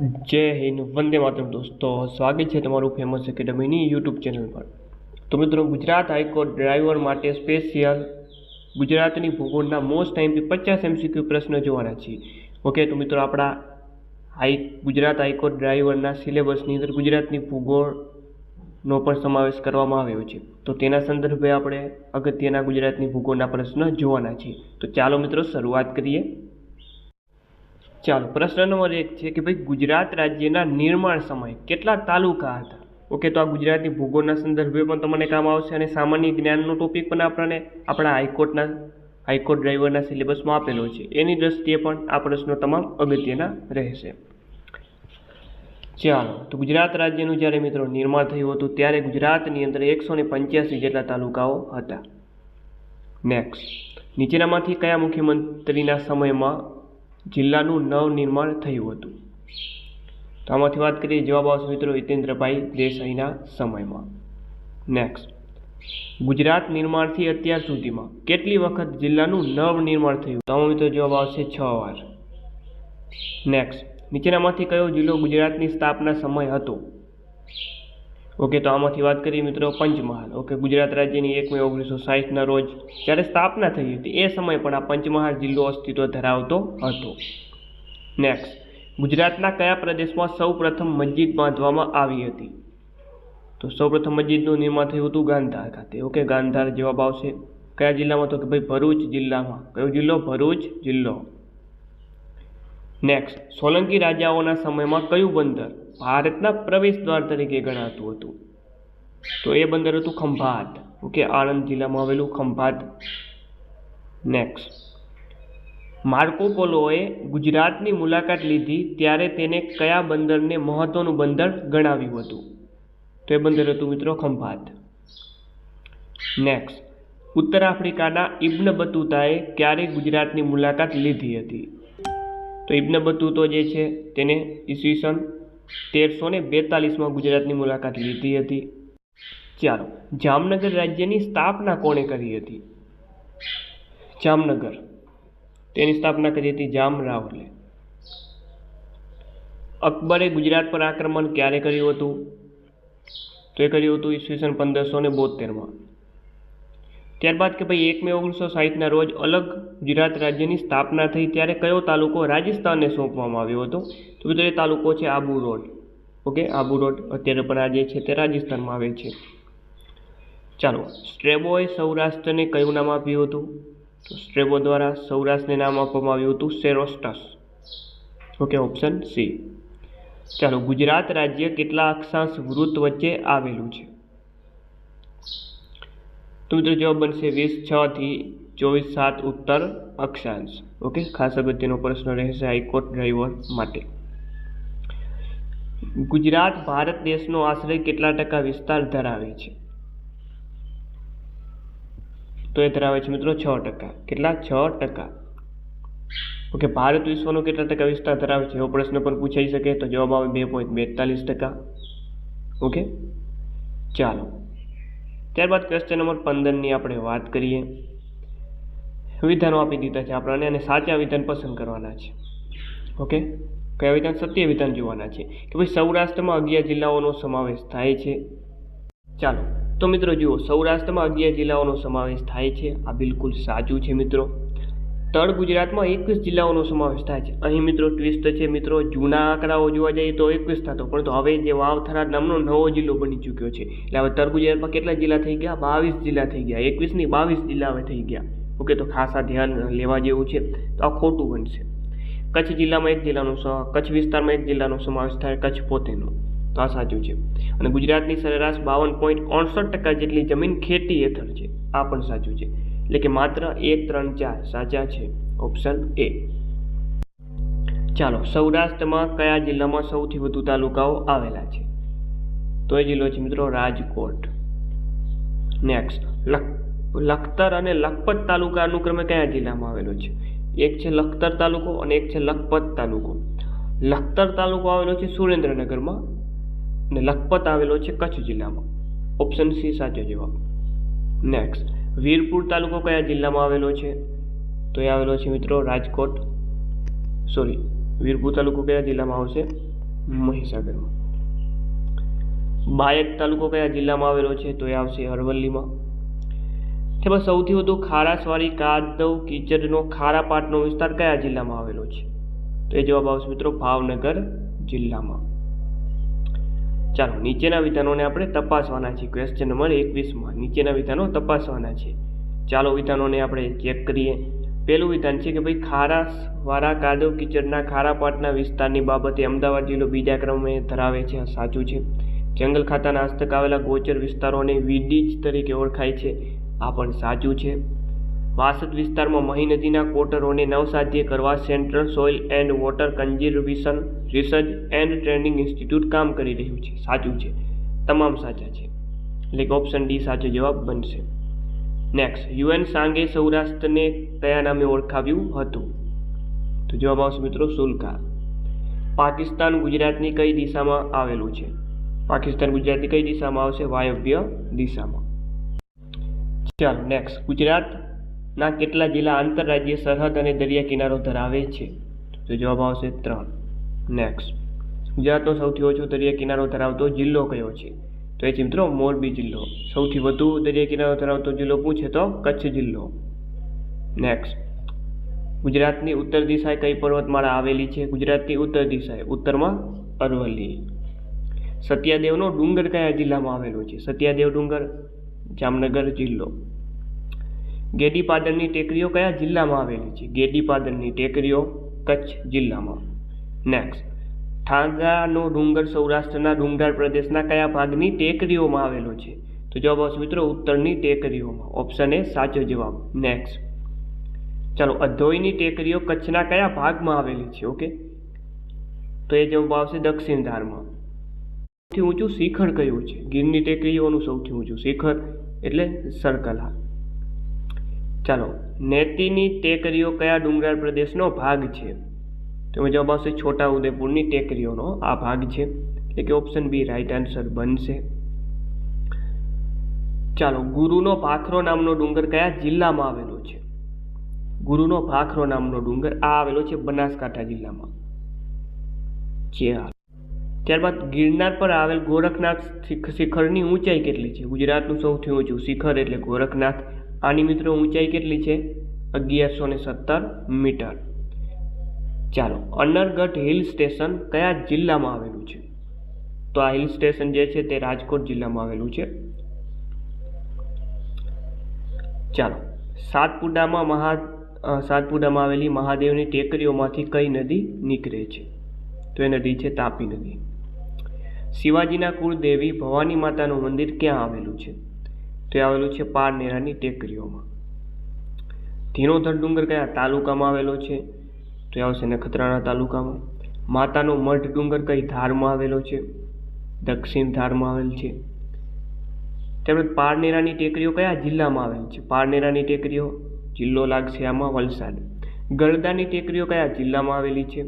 जय हिंद वंदे मातरम दोस्तों स्वागत है तमारू फेमस एकेडमी यूट्यूब चैनल पर। तो मित्रों गुजरात हाईकोर्ट ड्राइवर माटे स्पेशियल गुजरातनी भूगोळना मोस्ट टाइम 50 MCQ प्रश्न जोवाना छे। ओके तो मित्रों आपड़ा गुजरात हाईकोर्ट ड्राइवरना सिलेबसनी अंदर गुजरातनी भूगोळनो पण समावेश करवामां आव्यो छे। तो तेना संदर्भे आपणे अगत्यना गुजरातनी भूगोळना प्रश्न जोवाना छे। तो चालो मित्रों शरूआत करीए। चलो प्रश्न नंबर 1 है कि भाई गुजरात राज्यना निर्माण समय केटला तालुका हता। ओके तो आ गुजरातनी भूगोळना संदर्भे पण तमने काम आवशे अने सामान्य ज्ञाननो टॉपिक पण आपणे आपणा हाईकोर्ट ड्राइवरना सिलेबसमां आपेलो छे। एनी दृष्टिए पण आ प्रश्नो तमाम अगत्यना रहेशे। चलो तो गुजरात राज्यनुं ज्यारे मित्रों निर्माण थयुं हतुं त्यारे गुजरातनी अंदर 185 जेटला तालुकाओ हता। नेक्स्ट नीचेनामांथी कया मुख्यमंत्रीना समयमां जिल्लाનું નવનિર્માણ થયું હતું। તો આમાંથી વાત કરીએ જવાબ આવશે મિત્રો હિતેન્દ્રભાઈ દેસાઈના સમયમાં। નેક્स्ट ગુજરાત નિર્માણથી અત્યાર સુધીમાં કેટલી વખત જિલ્લાનું નવનિર્માણ થયું? તો આમાં મિત્રો જવાબ આવશે 6 વાર। નેક્स्ट નીચેનામાંથી કયો જિલ્લો ગુજરાતની સ્થાપના સમય હતો? ओके तो आमांथी बात करिए मित्रों पंचमहाल। ओके गुजरात राज्य की 1 मे 1960 रोज ज्यारे स्थापना थई हती ए समय पण आ पंचमहाल जिल्लो अस्तित्व धरावतो हतो। नेक्स्ट गुजरातना कया प्रदेशमां सौप्रथम मस्जिद बांधवामां आवी हती? तो सौप्रथम मस्जिदनुं निर्माण थयुं हतुं गांधार खाते। ओके गांधार जवाब आवशे। कया जिल्लामां? तो कि भाई भरूच जिल्लामां। कयो जिल्लो? भरूच जिल्लो। नेक्स्ट सोलंकी राजाओना समयमां कयुं बंदर भारतना प्रवेश द्वार तरीके गणातुं हतुं? तो ए बंदर हतुं खंभात। ओके आणंद जिल्लामां आवेलुं खंभात। नेक्स्ट मार्को पोलोए गुजरातनी मुलाकात लीधी त्यारे तेने कया बंदरने महत्वनुं बंदर गणाव्युं हतुं? तो ए बंदर हतुं मित्रों खंभात। नेक्स्ट उत्तर आफ्रिकाना इब्न बतूताए क्यारे गुजरातनी मुलाकात लीधी हती? तो इब्न बतूतो जे छे तेने ईस्वीसन 1342 में गुजरातनी मुलाकात लीधी हती। चलो जामनगर राज्यनी स्थापना कोणे करी हती? जामनगर तेनी स्थापना करी हती जाम रावले। अकबरे गुजरात पर आक्रमण क्यारे कर्युं हतुं? तो ए कर्युं हतुं ईस्वीसन 1572 में। त्यारबाद के भाई 1 मे 1960 रोज अलग गुजरात राज्य की स्थापना थी त्यारे कयो तालुको राजस्थान ने सौंपवामां आव्यो हतो? तो मित्रों ए तालुको छे Abu road. Okay Abu road अत्यारे पण आ जे छे ते राजस्थान में आवे छे। चलो स्ट्रेबोए सौराष्ट्र ने कयुं नाम आप्युं हतुं? तो स्ट्रेबो द्वारा सौराष्ट्र ने नाम आपवामां आव्युं हतुं सेरोस्टस। Okay option C. चलो गुजरात राज्य केटला अक्षांश वृत्त वच्चे आवेलुं छे? तो मित्रों जवाब बनशे 20.6 थी 24.7 उत्तर अक्षांश। ओके खास अगत्यनो प्रश्न रहेशे हाईकोर्ट ड्राइवर माटे। गुजरात भारत देशनो आश्रे केटला टका विस्तार धरावे छे? तो ए धरावे छे मित्रों 6%। केटला? 6%। ओके भारत विश्वनो केटला टका विस्तार धरावे छे एवो प्रश्न पण पूछाई शके। तो जवाब आवे 2.42%। ओके चालो त्यारबाद क्वेश्चन नंबर 15 ની આપણે વાત કરીએ। વિધાનો આપી દીધા છે આપણને અને સાચા વિધાન પસંદ કરવાના છે। ઓકે કયા વિધાન? સત્ય વિધાન જોવાના છે કે ભાઈ સૌરાષ્ટ્રમાં 11 જિલ્લાઓનો સમાવેશ થાય છે। ચાલો તો મિત્રો જુઓ સૌરાષ્ટ્રમાં 11 જિલ્લાઓનો સમાવેશ થાય છે આ બિલકુલ સાચું છે મિત્રો। તળ ગુજરાતમાં 21 જિલ્લાઓનો સમાવેશ થાય છે। અહીં મિત્રો ટ્વિસ્ટ છે મિત્રો જૂના આંકડાઓ જોવા જઈએ તો 21 થતો પરંતુ હવે જે વાવ-થરાદ નામનો નવો જિલ્લો બની ચૂક્યો છે એટલે હવે તળ ગુજરાતમાં કેટલા જિલ્લા થઈ ગયા? 22 જિલ્લા થઈ ગયા। 21 ની 22 જિલ્લા હવે થઈ ગયા। ઓકે તો ખાસ આ ધ્યાન લેવા જેવું છે। તો આ ખોટું બનશે। કચ્છ જિલ્લામાં 1 જિલ્લાનો કચ્છ વિસ્તારમાં 1 જિલ્લાનો સમાવેશ થાય કચ્છ પોતેનો। તો આ સાચું છે અને ગુજરાતની સરેરાશ 52.68% જેટલી જમીન ખેતી હેઠળ છે આ પણ સાચું છે। એટલે કે માત્ર 1, 3, 4 સાચા છે ઓપ્શન એ। ચાલો સૌરાષ્ટ્રમાં કયા જિલ્લામાં સૌથી વધુ તાલુકાઓ આવેલા છે? તો એ જિલ્લો છે મિત્રો રાજકોટ। નેક્સ્ટ લખતર અને લખપત તાલુકા અનુક્રમે કયા જિલ્લામાં આવેલો છે? એક છે લખતર તાલુકો અને એક છે લખપત તાલુકો। લખતર તાલુકો આવેલો છે સુરેન્દ્રનગરમાં અને લખપત આવેલો છે કચ્છ જિલ્લામાં। ઓપ્શન સી સાચો જવાબ। નેક્સ્ટ વીરપુર તાલુકો કયા જિલ્લામાં આવેલો છે? તો એ આવેલો છે મિત્રો રાજકોટ વીરપુર તાલુકો કયા જિલ્લામાં આવશે? મહીસાગરમાં. બાયડ તાલુકો કયા જિલ્લામાં આવેલો છે? તો એ આવશે અરવલ્લીમાં. તેમાં સૌથી વધુ ખારાશવાળી કાદવ કીચડનો ખારા પાટનો વિસ્તાર કયા જિલ્લામાં આવેલો છે? તો એ જવાબ આવશે મિત્રો ભાવનગર જિલ્લામાં. ચાલો, નીચેના વિધાનોને આપણે તપાસવાના છે. ક્વેશ્ચન નંબર 21માં નીચેના વિધાનો તપાસવાના છે. ચાલો વિધાનોને આપણે ચેક કરીએ. પહેલું વિધાન છે કે ભાઈ ખારાશવાળા કાદવ કીચડના ખારા પાટના વિસ્તારની બાબતે અમદાવાદ જિલ્લો બીજા ક્રમે ધરાવે છે. આ સાચું છે. જંગલ ખાતાના હસ્તક આવેલા ગોચર વિસ્તારોને વીડીજ તરીકે ઓળખાય છે. આ પણ સાચું છે. વાસદ વિસ્તારમાં મહી નદીના કોટરોને નવસાધ્ય કરવા central soil and water conservation research and training institute કામ કરી રહ્યું છે. સાચું છે. તમામ સાચા છે, એટલે કે ઓપ્શન ડી સાચો જવાબ બનશે. નેક્સ્ટ, યુએન સાંગે સૌરાષ્ટ્રને કયા નામે ઓળખાવ્યું હતું? તો જવાબ આવશે મિત્રો સુલકા. પાકિસ્તાન ગુજરાતની કઈ દિશામાં આવેલું છે? પાકિસ્તાન ગુજરાતની કઈ દિશામાં આવશે? વાયવ્ય દિશામાં. ચાલો નેક્સ્ટ, ગુજરાતના કેટલા જિલ્લા આંતરરાજ્ય સરહદ અને દરિયા કિનારો ધરાવે છે? તો જવાબ આવશે 3. નેક્સ્ટ, ગુજરાતનો સૌથી ઓછો દરિયા કિનારો ધરાવતો જિલ્લો કયો છે? તો એ છે મિત્રો મોરબી જિલ્લો. સૌથી વધુ દરિયા કિનારો ધરાવતો જિલ્લો પૂછે તો કચ્છ જિલ્લો. નેક્સ્ટ, ગુજરાતની ઉત્તર દિશાએ કઈ પર્વતમાળા આવેલી છે? ગુજરાતની ઉત્તર દિશાએ ઉત્તરમાં અરવલ્લી. સત્યાદેવનો ડુંગર કયા જિલ્લામાં આવેલો છે? સત્યાદેવ ડુંગર જામનગર જિલ્લો. ગેડીપાદરની ટેકરીઓ કયા જિલ્લામાં આવેલી છે? ગેડીપાદરની ટેકરીઓ કચ્છ જિલ્લામાં. નેક્સ્ટ, ઠાંગાનો ડુંગર સૌરાષ્ટ્રના ડુંગરાળ પ્રદેશના કયા ભાગની ટેકરીઓમાં આવેલો છે? તો જવાબ આવશે મિત્રો ઉત્તરની ટેકરીઓમાં. ઓપ્શન એ સાચો જવાબ. નેક્સ્ટ, ચાલો, અધોઈની ટેકરીઓ કચ્છના કયા ભાગમાં આવેલી છે? ઓકે, તો એ જવાબ આવશે દક્ષિણ ધારમાં. સૌથી ઊંચું શિખર કયું છે? ગીરની ટેકરીઓનું સૌથી ઊંચું શિખર એટલે સરકલા. ચાલો, નેતીની ટેકરીઓ કયા ડુંગરાળ પ્રદેશનો ભાગ છે? તો જવાબ આવશે છોટા ઉદેપુરની ટેકરીઓનો આ ભાગ છે, એટલે કે ઓપ્શન બી રાઈટ આન્સર બનશે. ચાલો, ગુરુનો ભાખરો નામનો ડુંગર કયા જિલ્લામાં આવેલો છે? ગુરુનો ભાખરો નામનો ડુંગર આ આવેલો છે બનાસકાંઠા જિલ્લામાં. ત્યારબાદ ગિરનાર પર આવેલ ગોરખનાથ શિખરની ઊંચાઈ કેટલી છે? ગુજરાતનું સૌથી ઊંચું શિખર એટલે ગોરખનાથ. આની મિત્રો ઊંચાઈ કેટલી છે? 1117 મીટર. ચાલો, અનરગઢ હિલ સ્ટેશન કયા જિલ્લામાં આવેલું છે? તો આ હિલ સ્ટેશન જે છે તે રાજકોટ જિલ્લામાં આવેલું છે. ચાલો, સાતપુડામાં આવેલી મહાદેવની ટેકરીઓમાંથી કઈ નદી નીકળે છે? તો એ નદી છે તાપી નદી. શિવાજીના કુળદેવી ભવાની માતાનું મંદિર ક્યાં આવેલું છે? તો એ આવેલું છે પારનેરાની ટેકરીઓમાં. ધીણોધર ડુંગર કયા તાલુકામાં આવેલો છે? તો એ આવશે નખત્રાણા તાલુકામાં. માતાનો મઢ ડુંગર કઈ ધારમાં આવેલો છે? દક્ષિણ ધારમાં આવેલ છે. તેમજ પારનેરાની ટેકરીઓ કયા જિલ્લામાં આવેલ છે? પારનેરાની ટેકરીઓ જિલ્લો લાગશે આમાં વલસાડ. ગરદાની ટેકરીઓ કયા જિલ્લામાં આવેલી છે?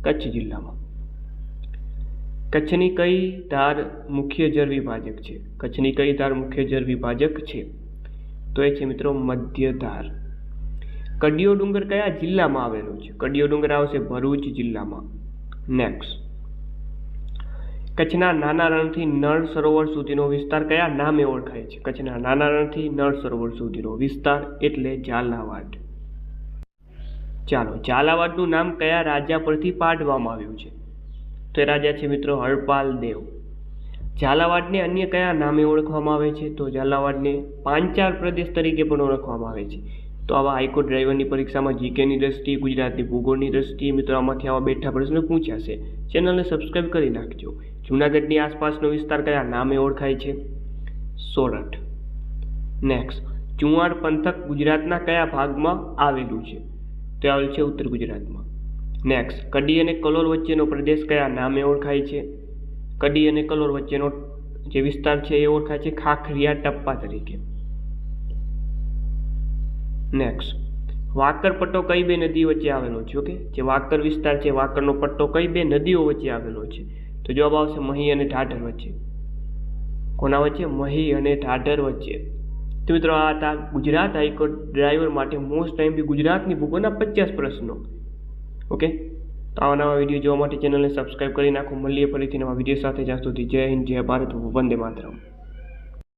કચ્છ જિલ્લામાં. કચ્છની કઈ ધાર મુખ્ય જળ વિભાજક છે? કચ્છની કઈ ધાર મુખ્ય જળ વિભાજક છે? તો એ છે મિત્રો મધ્ય ધાર. કડિયો ડુંગર કયા જિલ્લામાં આવેલો છે? કડિયો ડુંગર આવશે ભરૂચ જિલ્લામાં. નેક્સ્ટ, કચ્છના નાના રણથી નળ સરોવર સુધીનો વિસ્તાર કયા નામે ઓળખાય છે? કચ્છના નાના રણથી નળ સરોવર સુધીનો વિસ્તાર એટલે ઝાલાવાડ. ચાલો, ઝાલાવાડનું નામ કયા રાજા પરથી પાડવામાં આવ્યું છે? તો એ રાજા છે મિત્રો હરપાલ દેવ. ઝાલાવાડને અન્ય કયા નામે ઓળખવામાં આવે છે? તો ઝાલાવાડને પાંચાળ પ્રદેશ તરીકે પણ ઓળખવામાં આવે છે. તો આવા હાઈકોર્ટ ડ્રાઈવરની પરીક્ષામાં જીકેની દ્રષ્ટિએ, ગુજરાતની ભૂગોળની દ્રષ્ટિએ મિત્રો આમાંથી આવા બેઠા પ્રશ્નો પૂછાશે. ચેનલને સબસ્ક્રાઈબ કરી નાખજો. જૂનાગઢની આસપાસનો વિસ્તાર કયા નામે ઓળખાય છે? સોરઠ. નેક્સ્ટ, ચુંવાડ પંથક ગુજરાતના કયા ભાગમાં આવેલું છે? તો આવેલું છે ઉત્તર ગુજરાતમાં. નેક્સ્ટ, કડી અને કલોલ વચ્ચેનો પ્રદેશ કયા નામે ઓળખાય છે? કડી અને કલોલ વચ્ચેનો જે વિસ્તાર છે એ ઓળખાય છે ખાખરિયા ટપ્પા તરીકે. નેક્સ્ટ, વાકર પટ્ટો કઈ બે નદી વચ્ચે આવેલો છે? ઓકે, જે વાકર વિસ્તાર છે, વાકરનો પટ્ટો કઈ બે નદીઓ વચ્ચે આવેલો છે? તો જવાબ આવશે મહી અને ઢાઢર વચ્ચે. કોના વચ્ચે? મહી અને ઢાઢર વચ્ચે. તો મિત્રો આ હતા ગુજરાત હાઈકોર્ટ ડ્રાઈવર માટે મોસ્ટ ટાઈમ બી ગુજરાતની ભૂગોળના 50 પ્રશ્નો. ઓકે, તો આવા નવા વિડીયો જોવા માટે ચેનલને સબસ્ક્રાઈબ કરી નાખો. મળીએ ફરીથી નવા વિડીયો સાથે. જ્યાં સુધી જય હિન્દ, જય ભારત, વંદે માતરમ.